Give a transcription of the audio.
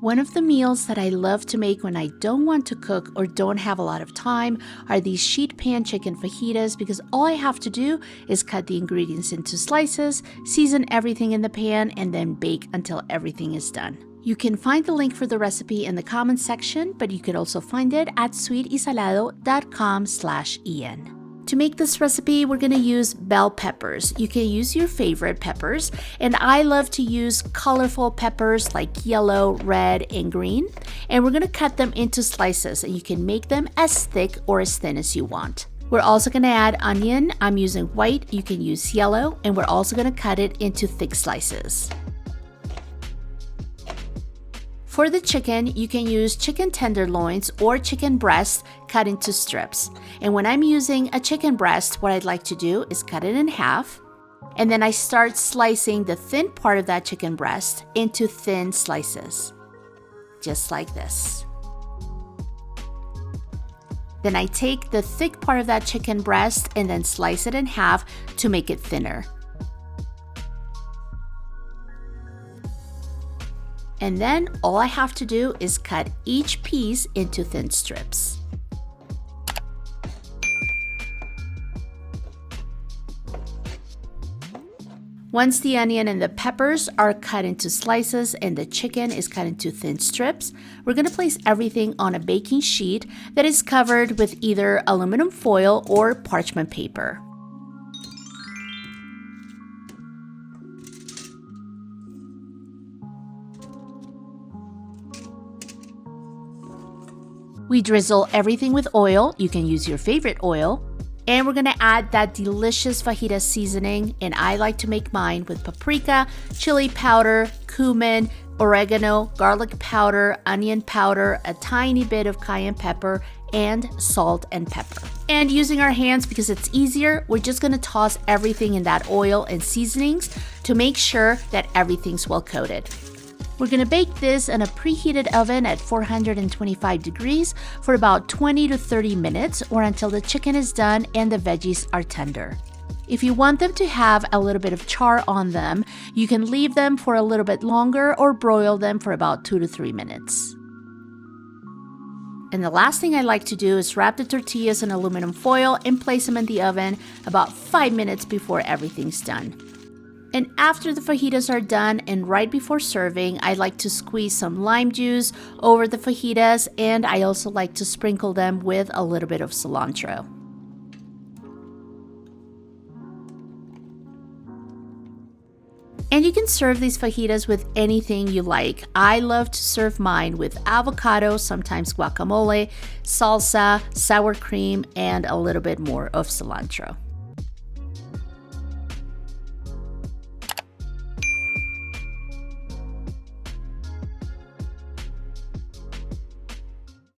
One of the meals that I love to make when I don't want to cook or don't have a lot of time are these sheet pan chicken fajitas, because all I have to do is cut the ingredients into slices, season everything in the pan, and then bake until everything is done. You can find the link for the recipe in the comments section, but you could also find it at sweetysalado.com/en. To make this recipe, we're going to use bell peppers. You can use your favorite peppers, and I love to use colorful peppers like yellow, red, and green. And we're going to cut them into slices, and you can make them as thick or as thin as you want. We're also going to add onion. I'm using white, you can use yellow, and we're also going to cut it into thick slices. For the chicken, you can use chicken tenderloins or chicken breast cut into strips. And when I'm using a chicken breast, what I'd like to do is cut it in half. And then I start slicing the thin part of that chicken breast into thin slices, just like this. Then I take the thick part of that chicken breast and then slice it in half to make it thinner. And then all I have to do is cut each piece into thin strips. Once the onion and the peppers are cut into slices and the chicken is cut into thin strips, we're going to place everything on a baking sheet that is covered with either aluminum foil or parchment paper. We drizzle everything with oil. You can use your favorite oil. And we're gonna add that delicious fajita seasoning, and I like to make mine with paprika, chili powder, cumin, oregano, garlic powder, onion powder, a tiny bit of cayenne pepper, and salt and pepper. And using our hands because it's easier, we're just gonna toss everything in that oil and seasonings to make sure that everything's well coated. We're gonna bake this in a preheated oven at 425 degrees for about 20 to 30 minutes, or until the chicken is done and the veggies are tender. If you want them to have a little bit of char on them, you can leave them for a little bit longer or broil them for about 2 to 3 minutes. And the last thing I like to do is wrap the tortillas in aluminum foil and place them in the oven about 5 minutes before everything's done. And after the fajitas are done and right before serving, I like to squeeze some lime juice over the fajitas, and I also like to sprinkle them with a little bit of cilantro. And you can serve these fajitas with anything you like. I love to serve mine with avocado, sometimes guacamole, salsa, sour cream, and a little bit more of cilantro.